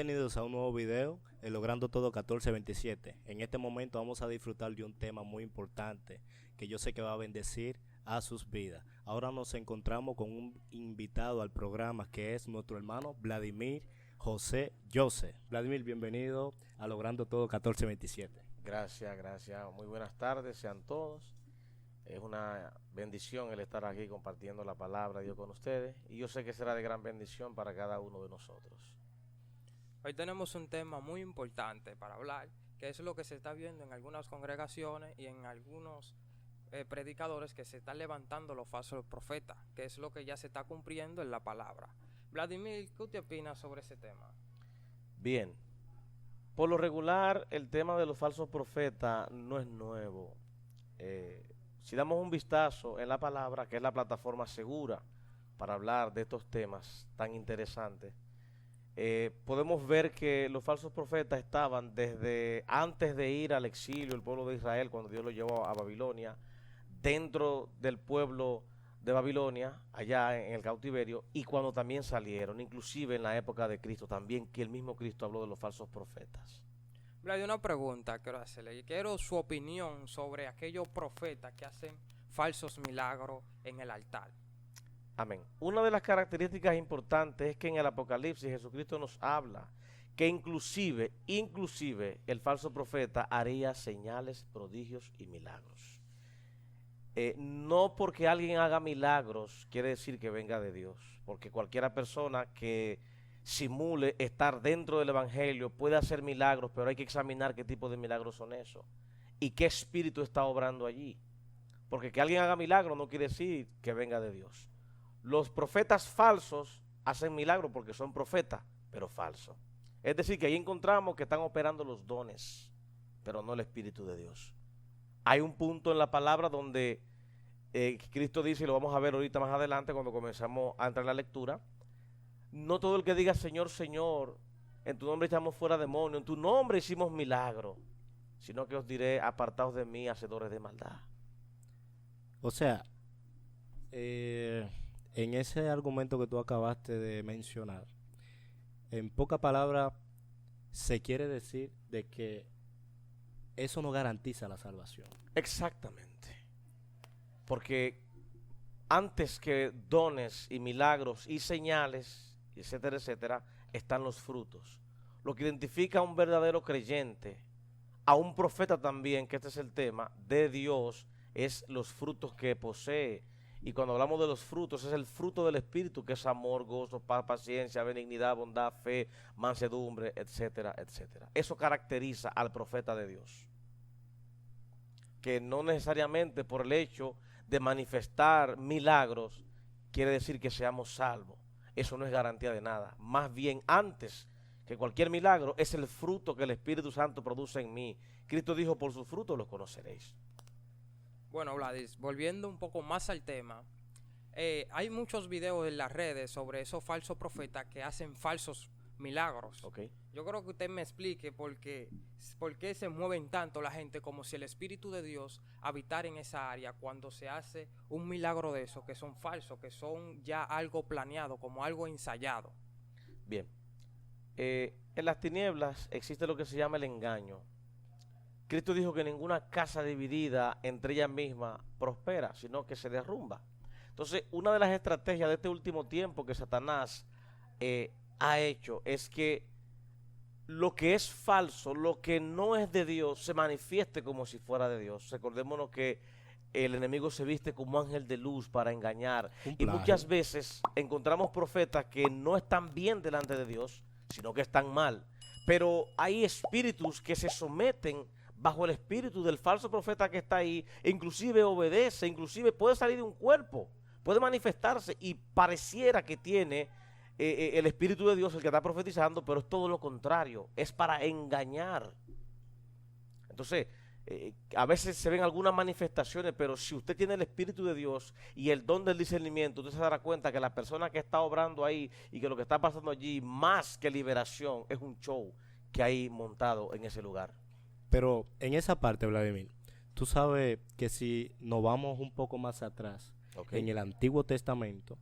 Bienvenidos a un nuevo video, el Logrando Todo 1427. En este momento vamos a disfrutar de un tema muy importante que yo sé que va a bendecir a sus vidas. Ahora nos encontramos con un invitado al programa que es nuestro hermano Vladimir José Jose. Vladimir, bienvenido a Logrando Todo 1427. Gracias. Muy buenas tardes, sean todos. Es una bendición el estar aquí compartiendo la palabra de Dios con ustedes y yo sé que será de gran bendición para cada uno de nosotros. Hoy tenemos un tema muy importante para hablar, que es lo que se está viendo en algunas congregaciones y en algunos predicadores que se están levantando los falsos profetas, que es lo que ya se está cumpliendo en la palabra. Vladimir, ¿qué usted opina sobre ese tema? Bien, por lo regular el tema de los falsos profetas no es nuevo. Si damos un vistazo en la palabra, que es la plataforma segura para hablar de estos temas tan interesantes, podemos ver que los falsos profetas estaban desde antes de ir al exilio el pueblo de Israel, cuando Dios lo llevó a Babilonia, dentro del pueblo de Babilonia, allá en el cautiverio, y cuando también salieron, inclusive en la época de Cristo, también que el mismo Cristo habló de los falsos profetas. Vlad, una pregunta quiero hacerle, y quiero su opinión sobre aquellos profetas que hacen falsos milagros en el altar. Amén. Una de las características importantes es que en el Apocalipsis Jesucristo nos habla que inclusive el falso profeta haría señales, prodigios y milagros. No porque alguien haga milagros quiere decir que venga de Dios, porque cualquiera persona que simule estar dentro del evangelio puede hacer milagros, pero hay que examinar qué tipo de milagros son esos y qué espíritu está obrando allí, porque que alguien haga milagros no quiere decir que venga de Dios. Los profetas falsos hacen milagros porque son profetas, pero falsos. Es decir, que ahí encontramos que están operando los dones, pero no el Espíritu de Dios. Hay un punto en la palabra donde Cristo dice, y lo vamos a ver ahorita más adelante cuando comenzamos a entrar en la lectura, no todo el que diga Señor, Señor, en tu nombre echamos fuera demonios, en tu nombre hicimos milagros, sino que os diré, apartaos de mí, hacedores de maldad. O sea, en ese argumento que tú acabaste de mencionar, en pocas palabras, se quiere decir de que eso no garantiza la salvación. Exactamente. Porque antes que dones y milagros y señales, etcétera, etcétera, están los frutos. Lo que identifica a un verdadero creyente, a un profeta también, que este es el tema, de Dios, es los frutos que posee. Y cuando hablamos de los frutos, es el fruto del Espíritu, que es amor, gozo, paz, paciencia, benignidad, bondad, fe, mansedumbre, etcétera, etcétera. Eso caracteriza al profeta de Dios. Que no necesariamente por el hecho de manifestar milagros quiere decir que seamos salvos. Eso no es garantía de nada. Más bien, antes que cualquier milagro, es el fruto que el Espíritu Santo produce en mí. Cristo dijo, por sus frutos los conoceréis. Bueno, Vladis, volviendo un poco más al tema, hay muchos videos en las redes sobre esos falsos profetas que hacen falsos milagros. Okay. Yo creo que usted me explique por qué se mueven tanto la gente como si el Espíritu de Dios habitara en esa área cuando se hace un milagro de esos que son falsos, que son ya algo planeado, como algo ensayado. Bien. En las tinieblas existe lo que se llama el engaño. Cristo dijo que ninguna casa dividida entre ellas mismas prospera, sino que se derrumba. Entonces, una de las estrategias de este último tiempo que Satanás ha hecho es que lo que es falso, lo que no es de Dios, se manifieste como si fuera de Dios. Recordémonos que el enemigo se viste como ángel de luz para engañar. Y muchas veces encontramos profetas que no están bien delante de Dios, sino que están mal. Pero hay espíritus que se someten bajo el espíritu del falso profeta que está ahí, e inclusive obedece, inclusive puede salir de un cuerpo, puede manifestarse y pareciera que tiene el Espíritu de Dios el que está profetizando, pero es todo lo contrario, es para engañar. Entonces, a veces se ven algunas manifestaciones, pero si usted tiene el Espíritu de Dios y el don del discernimiento, usted se dará cuenta que la persona que está obrando ahí y que lo que está pasando allí, más que liberación, es un show que hay montado en ese lugar. Pero en esa parte, Vladimir, tú sabes que si nos vamos un poco más atrás, en el Antiguo Testamento,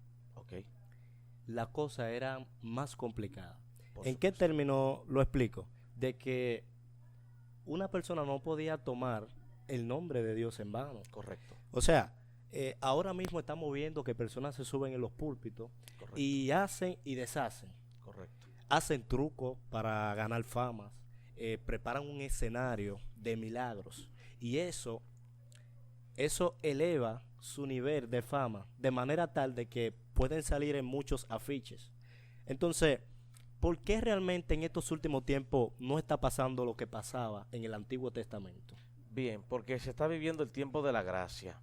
la cosa era más complicada. ¿En qué término lo explico? De que una persona no podía tomar el nombre de Dios en vano. Correcto. O sea, ahora mismo estamos viendo que personas se suben en los púlpitos Correcto. y hacen y deshacen. Correcto. Hacen trucos para ganar fama, preparan un escenario de milagros y eso eleva su nivel de fama de manera tal de que pueden salir en muchos afiches. Entonces, ¿por qué realmente en estos últimos tiempos no está pasando lo que pasaba en el Antiguo Testamento? Bien, porque se está viviendo el tiempo de la gracia.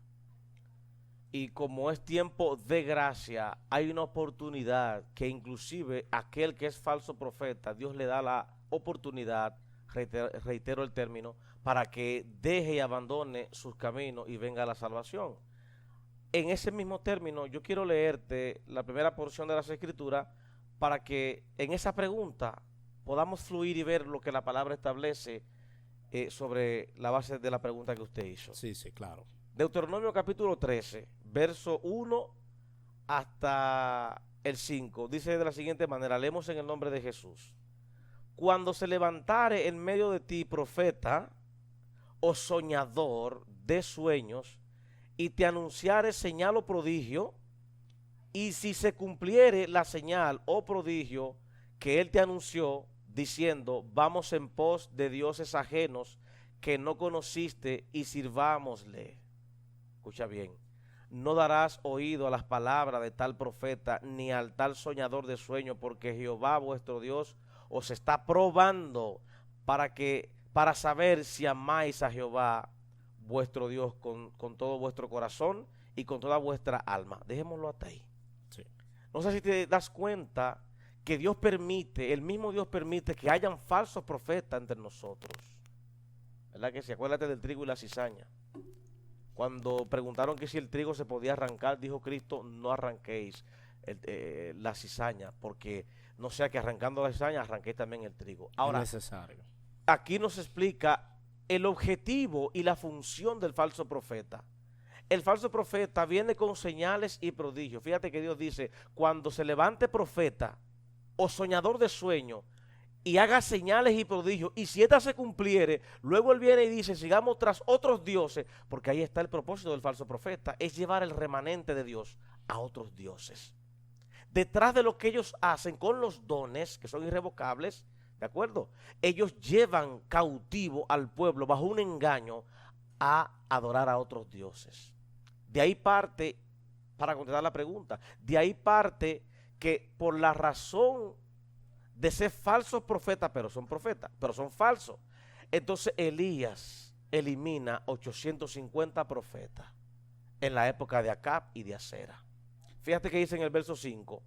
Y como es tiempo de gracia, hay una oportunidad que inclusive aquel que es falso profeta, Dios le da la oportunidad, reitero el término, para que deje y abandone sus caminos y venga la salvación. En ese mismo término, yo quiero leerte la primera porción de las Escrituras para que en esa pregunta podamos fluir y ver lo que la palabra establece sobre la base de la pregunta que usted hizo. Sí, claro. Deuteronomio capítulo 13, verso 1 hasta el 5, dice de la siguiente manera, leemos en el nombre de Jesús. Cuando se levantare en medio de ti profeta o soñador de sueños y te anunciare señal o prodigio, y si se cumpliere la señal o prodigio que él te anunció, diciendo, vamos en pos de dioses ajenos que no conociste y sirvámosle. Escucha bien, no darás oído a las palabras de tal profeta ni al tal soñador de sueño, porque Jehová vuestro Dios os está probando para saber si amáis a Jehová vuestro Dios con todo vuestro corazón y con toda vuestra alma. Dejémoslo hasta ahí. Sí. No sé si te das cuenta que Dios permite, el mismo Dios permite que hayan falsos profetas entre nosotros. ¿Verdad que sí? Acuérdate del trigo y la cizaña. Cuando preguntaron que si el trigo se podía arrancar, dijo Cristo, no arranquéis la cizaña, porque no sea que arrancando la cizaña arranquéis también el trigo. Ahora, es necesario. Aquí nos explica el objetivo y la función del falso profeta. El falso profeta viene con señales y prodigios. Fíjate que Dios dice, cuando se levante profeta o soñador de sueño y haga señales y prodigios, y si esta se cumpliere, luego él viene y dice, sigamos tras otros dioses, porque ahí está el propósito del falso profeta, es llevar el remanente de Dios a otros dioses. Detrás de lo que ellos hacen con los dones, que son irrevocables, ¿de acuerdo? Ellos llevan cautivo al pueblo bajo un engaño a adorar a otros dioses. De ahí parte, para contestar la pregunta, de ahí parte que por la razón de ser falsos profetas, pero son falsos. Entonces Elías elimina 850 profetas en la época de Acab y de Acera. Fíjate que dice en el verso 5,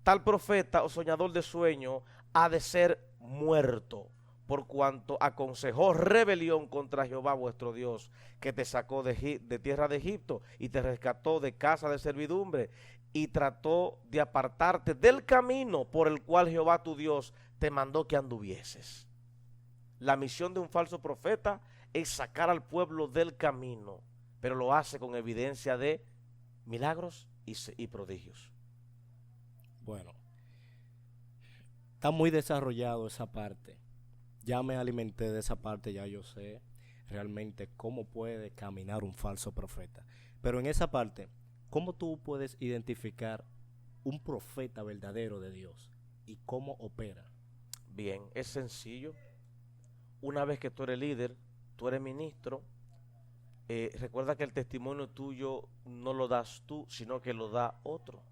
tal profeta o soñador de sueño ha de ser muerto, por cuanto aconsejó rebelión contra Jehová vuestro Dios, que te sacó de tierra de Egipto y te rescató de casa de servidumbre, y trató de apartarte del camino por el cual Jehová tu Dios te mandó que anduvieses. La misión de un falso profeta es sacar al pueblo del camino, pero lo hace con evidencia de milagros y prodigios. Bueno, está muy desarrollado esa parte. Ya me alimenté de esa parte, ya yo sé realmente cómo puede caminar un falso profeta. Pero en esa parte, ¿cómo tú puedes identificar un profeta verdadero de Dios y cómo opera? Bien, es sencillo. Una vez que tú eres líder, tú eres ministro, recuerda que el testimonio tuyo no lo das tú, sino que lo da otro.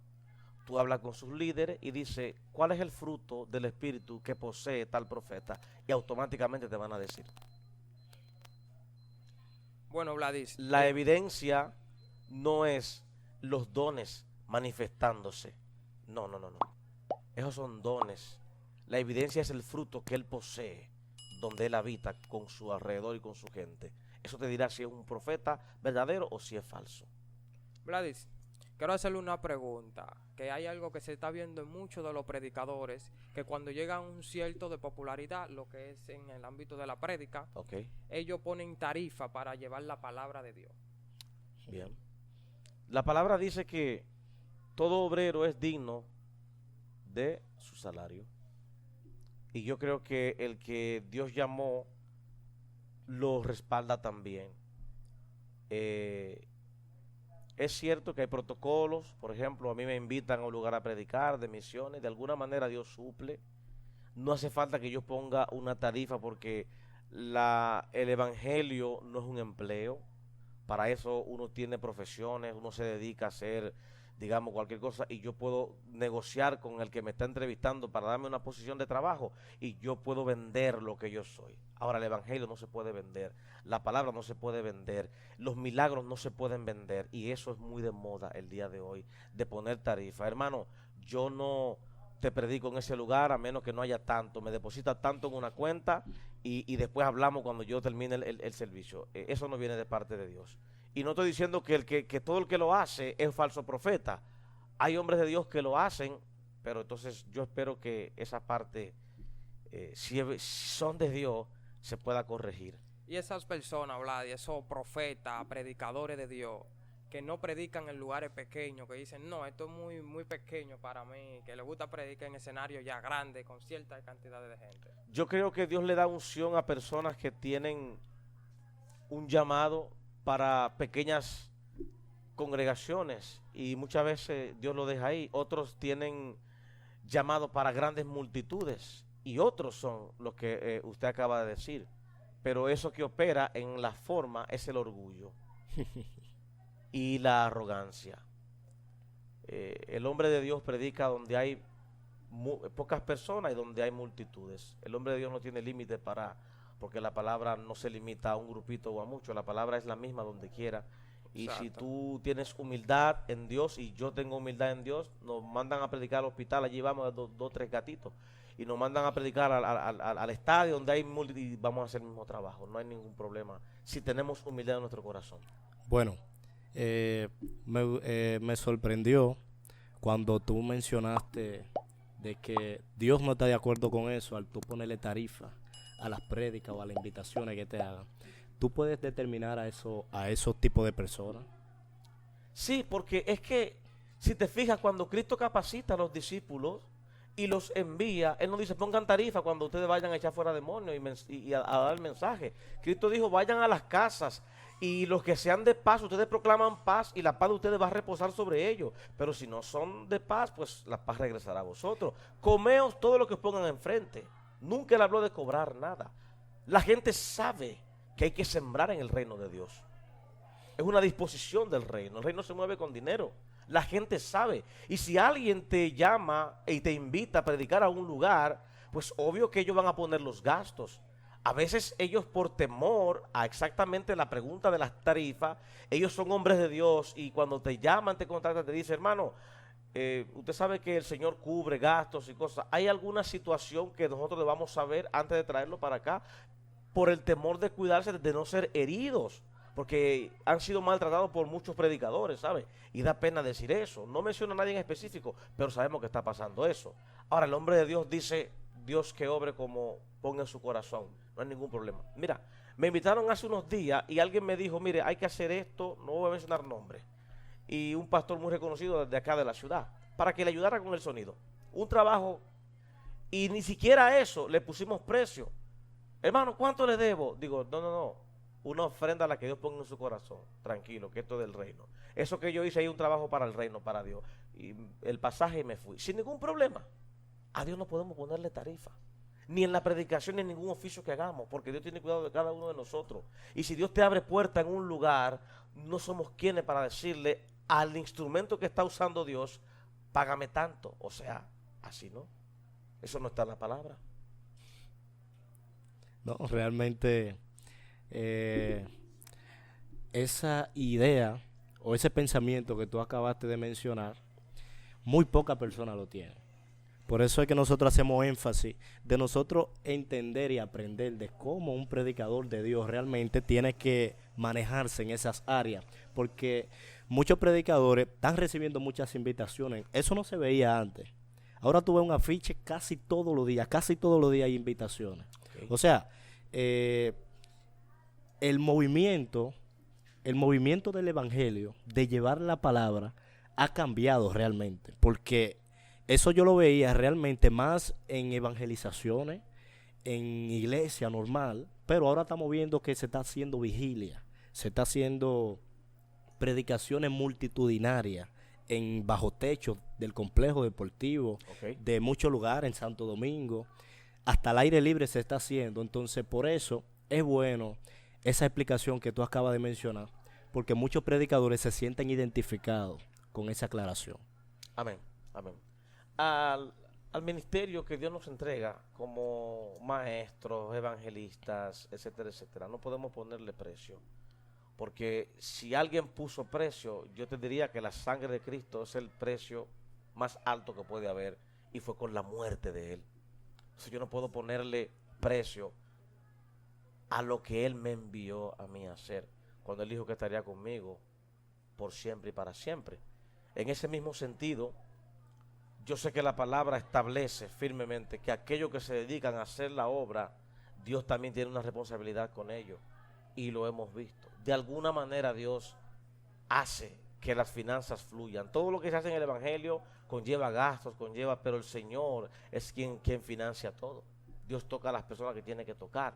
Tú hablas con sus líderes y dices, ¿cuál es el fruto del espíritu que posee tal profeta? Y automáticamente te van a decir. Bueno, Vladis, La evidencia no es los dones manifestándose. No. Esos son dones. La evidencia es el fruto que él posee, donde él habita con su alrededor y con su gente. Eso te dirá si es un profeta verdadero o si es falso. Vladis, quiero hacerle una pregunta, que hay algo que se está viendo en muchos de los predicadores, que cuando llegan a un cierto de popularidad, lo que es en el ámbito de la prédica, Okay. ellos ponen tarifa para llevar la palabra de Dios. Bien. La palabra dice que todo obrero es digno de su salario. y yo creo que el que Dios llamó lo respalda también. Es cierto que hay protocolos, por ejemplo, a mí me invitan a un lugar a predicar de misiones, de alguna manera Dios suple. No hace falta que yo ponga una tarifa porque el evangelio no es un empleo. Para eso uno tiene profesiones, uno se dedica a hacer, digamos, cualquier cosa y yo puedo negociar con el que me está entrevistando para darme una posición de trabajo y yo puedo vender lo que yo soy. Ahora el evangelio no se puede vender, la palabra no se puede vender, los milagros no se pueden vender y eso es muy de moda el día de hoy, de poner tarifa. Hermano, yo no te predico en ese lugar a menos que no haya tanto, me deposita tanto en una cuenta y después hablamos cuando yo termine el servicio. Eso no viene de parte de Dios. Y no estoy diciendo que todo el que lo hace es falso profeta. Hay hombres de Dios que lo hacen, pero entonces yo espero que esa parte, si son de Dios, se pueda corregir. Y esas personas, Vlad, y esos profetas, predicadores de Dios, que no predican en lugares pequeños, que dicen, no, esto es muy, muy pequeño para mí, que les gusta predicar en escenarios ya grandes, con cierta cantidad de gente. Yo creo que Dios le da unción a personas que tienen un llamado para pequeñas congregaciones y muchas veces Dios lo deja ahí. Otros tienen llamado para grandes multitudes y otros son los que usted acaba de decir. Pero eso que opera en la forma es el orgullo y la arrogancia. El hombre de Dios predica donde hay pocas personas y donde hay multitudes. El hombre de Dios no tiene límite porque la palabra no se limita a un grupito o a muchos, la palabra es la misma donde quiera. Y Exacto. si tú tienes humildad en Dios y yo tengo humildad en Dios, nos mandan a predicar al hospital, allí vamos dos, tres gatitos, y nos mandan a predicar al estadio donde hay y vamos a hacer el mismo trabajo, no hay ningún problema, si tenemos humildad en nuestro corazón. Bueno, me sorprendió cuando tú mencionaste de que Dios no está de acuerdo con eso al tú ponerle tarifa a las prédicas o a las invitaciones que te hagan. ¿Tú puedes determinar a esos tipos de personas? Sí, porque es que si te fijas, cuando Cristo capacita a los discípulos y los envía, Él no dice pongan tarifa cuando ustedes vayan a echar fuera demonios y a dar el mensaje. Cristo dijo vayan a las casas y los que sean de paz, ustedes proclaman paz y la paz de ustedes va a reposar sobre ellos. Pero si no son de paz, pues la paz regresará a vosotros. Comeos todo lo que os pongan enfrente. Nunca Él habló de cobrar nada. La gente sabe que hay que sembrar en el reino de Dios. Es una disposición del reino. El reino se mueve con dinero. La gente sabe. Y si alguien te llama y te invita a predicar a un lugar, pues obvio que ellos van a poner los gastos. A veces ellos por temor a exactamente la pregunta de las tarifas, ellos son hombres de Dios y cuando te llaman, te contactan, te dicen, hermano, usted sabe que el Señor cubre gastos y cosas. ¿Hay alguna situación que nosotros debamos saber antes de traerlo para acá? Por el temor de cuidarse de no ser heridos, porque han sido maltratados por muchos predicadores, ¿sabe? Y da pena decir eso. No menciona a nadie en específico, pero sabemos que está pasando eso. Ahora, el hombre de Dios dice, Dios que obre como ponga en su corazón. No hay ningún problema. Mira, me invitaron hace unos días y alguien me dijo, mire, hay que hacer esto, no voy a mencionar nombres. Y un pastor muy reconocido de acá de la ciudad, para que le ayudara con el sonido. Un trabajo, y ni siquiera eso le pusimos precio. Hermano, ¿cuánto le debo? Digo, no. Una ofrenda a la que Dios ponga en su corazón. Tranquilo, que esto es del reino. Eso que yo hice ahí un trabajo para el reino, para Dios. Y el pasaje y me fui. Sin ningún problema. A Dios no podemos ponerle tarifa. Ni en la predicación, ni en ningún oficio que hagamos. Porque Dios tiene cuidado de cada uno de nosotros. Y si Dios te abre puerta en un lugar, no somos quienes para decirle al instrumento que está usando Dios, págame tanto. O sea, así no. Eso no está en la palabra. No, realmente esa idea o ese pensamiento que tú acabaste de mencionar, muy pocas personas lo tienen. Por eso es que nosotros hacemos énfasis de nosotros entender y aprender de cómo un predicador de Dios realmente tiene que manejarse en esas áreas. Porque muchos predicadores están recibiendo muchas invitaciones. Eso no se veía antes. Ahora tú ves un afiche casi todos los días hay invitaciones. Okay. O sea, el movimiento del evangelio, de llevar la palabra, ha cambiado realmente. Porque Eso yo lo veía realmente más en evangelizaciones, en iglesia normal, pero ahora estamos viendo que se está haciendo vigilia, se está haciendo predicaciones multitudinarias en bajo techo del complejo deportivo, Ok. de muchos lugares en Santo Domingo, hasta al aire libre se está haciendo. Entonces, por eso es bueno esa explicación que tú acabas de mencionar, porque muchos predicadores se sienten identificados con esa aclaración. Amén, amén. Al ministerio que Dios nos entrega como maestros, evangelistas, etcétera, etcétera, no podemos ponerle precio. Porque si alguien puso precio, yo te diría que la sangre de Cristo es el precio más alto que puede haber, y fue con la muerte de Él. Entonces yo no puedo ponerle precio a lo que Él me envió a mí a hacer, cuando Él dijo que estaría conmigo por siempre y para siempre. En ese mismo sentido, yo sé que la palabra establece firmemente que aquellos que se dedican a hacer la obra, Dios también tiene una responsabilidad con ellos, y lo hemos visto. De alguna manera Dios hace que las finanzas fluyan. Todo lo que se hace en el Evangelio conlleva gastos, pero el Señor es quien financia todo. Dios toca a las personas que tiene que tocar.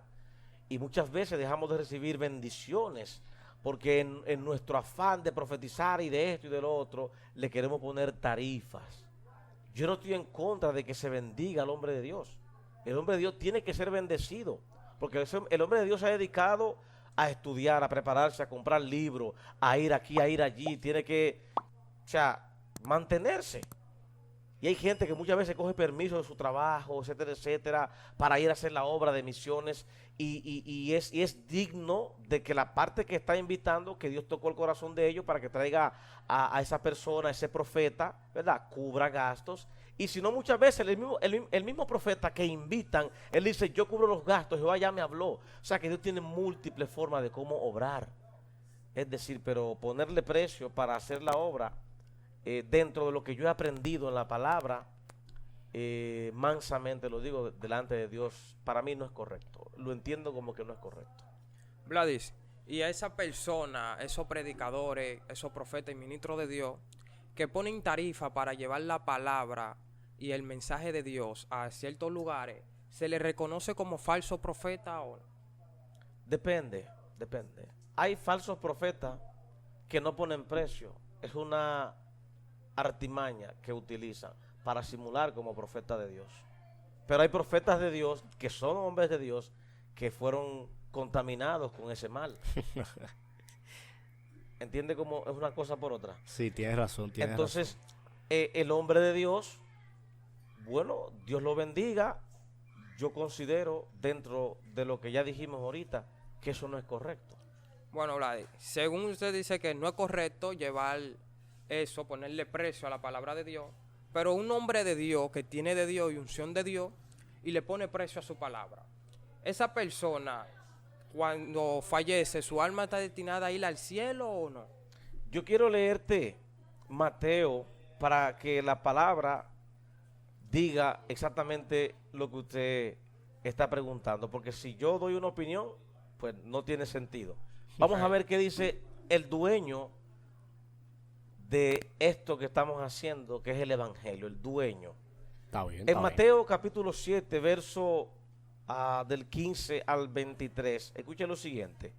Y muchas veces dejamos de recibir bendiciones porque en nuestro afán de profetizar y de esto y de lo otro, le queremos poner tarifas. Yo no estoy en contra de que se bendiga al hombre de Dios. El hombre de Dios tiene que ser bendecido, porque el hombre de Dios se ha dedicado a estudiar, a prepararse, a comprar libros, a ir aquí, a ir allí. Tiene que, mantenerse. Y hay gente que muchas veces coge permiso de su trabajo, etcétera, etcétera, para ir a hacer la obra de misiones. Y es digno de que la parte que está invitando, que Dios tocó el corazón de ellos para que traiga a esa persona, a ese profeta, ¿verdad? Cubra gastos. Y si no, muchas veces el mismo profeta que invitan, él dice: yo cubro los gastos, Jehová ya me habló. O sea que Dios tiene múltiples formas de cómo obrar. Es decir, pero ponerle precio para hacer la obra, dentro de lo que yo he aprendido en la palabra, mansamente lo digo delante de Dios, para mí no es correcto. Lo entiendo como que no es correcto. Vladis, y a esa persona, esos predicadores, esos profetas y ministros de Dios que ponen tarifa para llevar la palabra y el mensaje de Dios a ciertos lugares, ¿se le reconoce como falso profeta o no? Depende. Hay falsos profetas que no ponen precio. Es una artimaña que utilizan para simular como profeta de Dios. Pero hay profetas de Dios que son hombres de Dios que fueron contaminados con ese mal. ¿Entiende cómo es una cosa por otra? Sí, tienes razón. Entonces, el hombre de Dios, bueno, Dios lo bendiga. Yo considero, dentro de lo que ya dijimos ahorita, que eso no es correcto. Bueno, Vladis, según usted dice que no es correcto llevar eso, ponerle precio a la palabra de Dios, pero un hombre de Dios que tiene de Dios y unción de Dios y le pone precio a su palabra, esa persona, cuando fallece, ¿su alma está destinada a ir al cielo o no? Yo quiero leerte Mateo para que la palabra diga exactamente lo que usted está preguntando, porque si yo doy una opinión, pues no tiene sentido. Vamos a ver qué dice el dueño de esto que estamos haciendo, que es el Evangelio, el dueño. Está bien. En Mateo capítulo 7, verso del 15 al 23, escuche lo siguiente.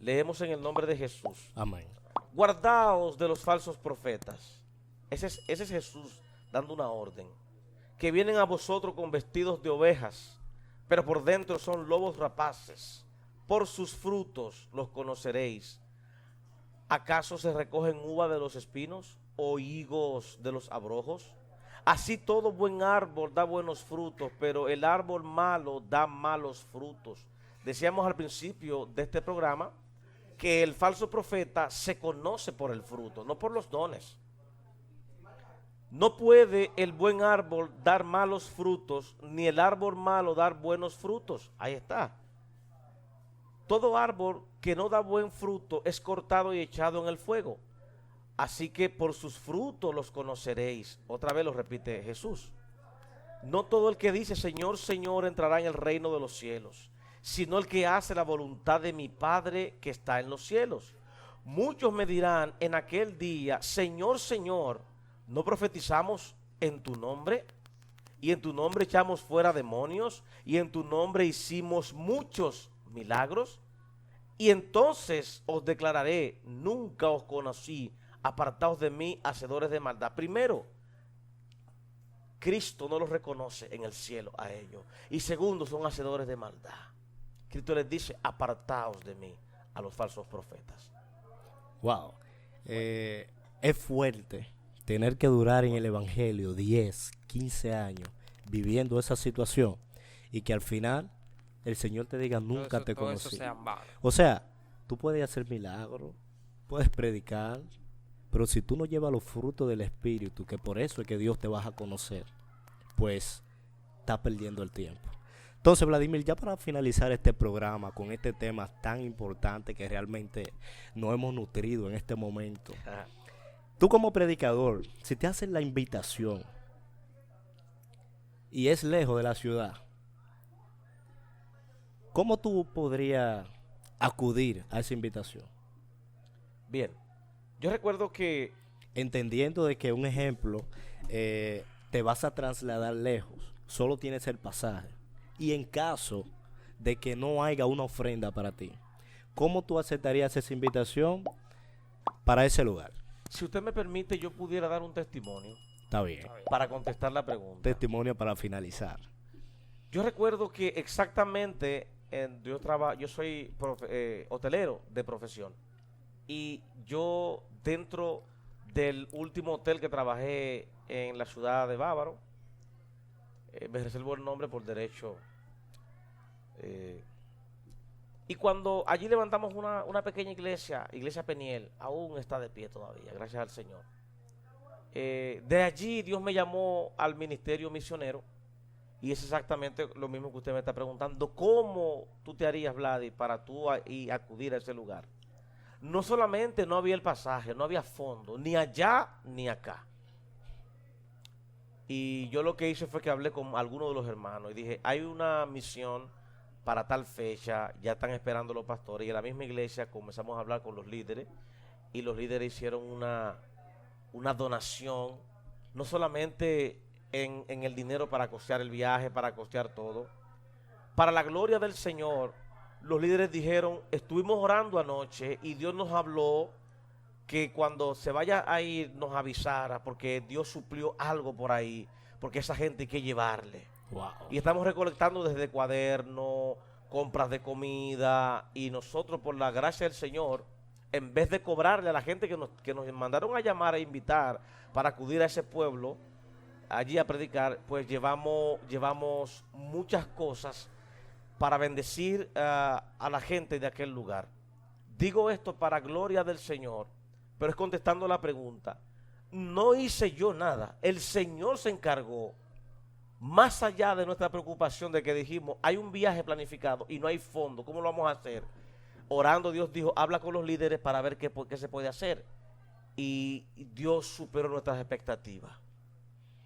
Leemos en el nombre de Jesús. Amén. Guardaos de los falsos profetas. Ese es Jesús dando una orden. Que vienen a vosotros con vestidos de ovejas, pero por dentro son lobos rapaces. Por sus frutos los conoceréis. ¿Acaso se recogen uvas de los espinos o higos de los abrojos? Así todo buen árbol da buenos frutos, pero el árbol malo da malos frutos. Decíamos al principio de este programa que el falso profeta se conoce por el fruto, no por los dones. No puede el buen árbol dar malos frutos, ni el árbol malo dar buenos frutos. Ahí está. Todo árbol que no da buen fruto es cortado y echado en el fuego. Así que por sus frutos los conoceréis. Otra vez lo repite Jesús. No todo el que dice Señor, Señor entrará en el reino de los cielos, sino el que hace la voluntad de mi Padre que está en los cielos. Muchos me dirán en aquel día, Señor, Señor, ¿no profetizamos en tu nombre, y en tu nombre echamos fuera demonios, y en tu nombre hicimos muchos milagros. Y entonces os declararé, nunca os conocí, apartaos de mí, hacedores de maldad. Primero, Cristo no los reconoce en el cielo a ellos. Y segundo, son hacedores de maldad. Cristo les dice, apartaos de mí, a los falsos profetas. Wow. Es fuerte tener que durar en el evangelio 10, 15 años viviendo esa situación y que al final el Señor te diga nunca te todo eso conocí. sea en vano. O sea, tú puedes hacer milagros, puedes predicar, pero si tú no llevas los frutos del Espíritu, que por eso es que Dios te vas a conocer, pues estás perdiendo el tiempo. Entonces, Vladimir, ya para finalizar este programa con este tema tan importante que realmente nos hemos nutrido en este momento, tú como predicador, si te hacen la invitación y es lejos de la ciudad, ¿cómo tú podrías acudir a esa invitación? Bien, yo recuerdo que Entendiendo de que, un ejemplo, te vas a trasladar lejos, solo tienes el pasaje, y en caso de que no haya una ofrenda para ti, ¿cómo tú aceptarías esa invitación para ese lugar? si usted me permite, yo pudiera dar un testimonio Está bien. para contestar la pregunta. Testimonio para finalizar. Yo recuerdo que exactamente, yo soy hotelero de profesión, y yo dentro del último hotel que trabajé en la ciudad de Bávaro, me reservo el nombre por derecho, y cuando allí levantamos una pequeña iglesia Peniel, aún está de pie todavía, gracias al Señor. De allí Dios me llamó al ministerio misionero, y es exactamente lo mismo que usted me está preguntando. ¿Cómo tú te harías, Vladi, para tú acudir a ese lugar? No solamente no había el pasaje, no había fondo, ni allá ni acá. Y yo lo que hice fue que hablé con algunos de los hermanos y dije, hay una misión para tal fecha, ya están esperando los pastores, y en la misma iglesia comenzamos a hablar con los líderes, y los líderes hicieron una donación, no solamente en el dinero para costear el viaje, para costear todo. Para la gloria del Señor, los líderes dijeron, estuvimos orando anoche y Dios nos habló que cuando se vaya a ir nos avisara, porque Dios suplió algo por ahí, porque esa gente hay que llevarle. Wow. Y estamos recolectando desde cuadernos, compras de comida, y nosotros, por la gracia del Señor, en vez de cobrarle a la gente que nos mandaron a llamar, a invitar para acudir a ese pueblo allí a predicar, pues llevamos muchas cosas para bendecir a la gente de aquel lugar. Digo esto para gloria del Señor, pero es contestando la pregunta. No hice yo nada, el Señor se encargó. Más allá de nuestra preocupación de que dijimos, hay un viaje planificado y no hay fondo, ¿cómo lo vamos a hacer? Orando, Dios dijo, habla con los líderes para ver qué se puede hacer. Y Dios superó nuestras expectativas.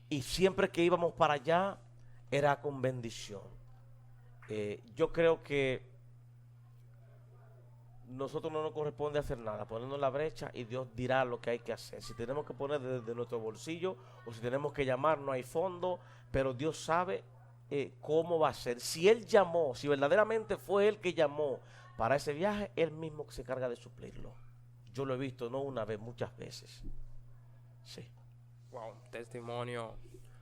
Y siempre que íbamos para allá, era con bendición. Yo creo que nosotros no nos corresponde hacer nada, ponernos en la brecha y Dios dirá lo que hay que hacer. Si tenemos que poner desde nuestro bolsillo o si tenemos que llamar, no hay fondo, pero Dios sabe cómo va a ser. Si Él llamó, si verdaderamente fue Él que llamó para ese viaje, Él mismo se encarga de suplirlo. Yo lo he visto no una vez, muchas veces. Sí. Wow, testimonio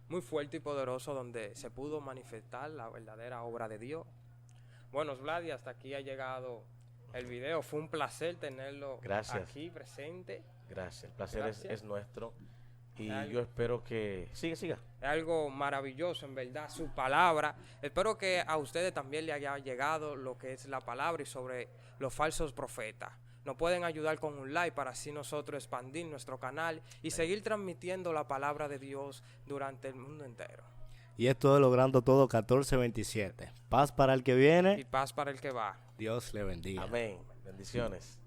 muy fuerte y poderoso donde se pudo manifestar la verdadera obra de Dios. Bueno, Vladi, hasta aquí ha llegado el video. Fue un placer tenerlo aquí presente. Gracias, el placer es nuestro. Y Algo. yo espero que... Siga. Es algo maravilloso, en verdad, su palabra. Espero que a ustedes también le haya llegado lo que es la palabra y sobre los falsos profetas. Nos pueden ayudar con un like para así nosotros expandir nuestro canal y seguir transmitiendo la palabra de Dios durante el mundo entero. Y esto es Logrando Todo 1427. Paz para el que viene. Y paz para el que va. Dios le bendiga. Amén. Bendiciones.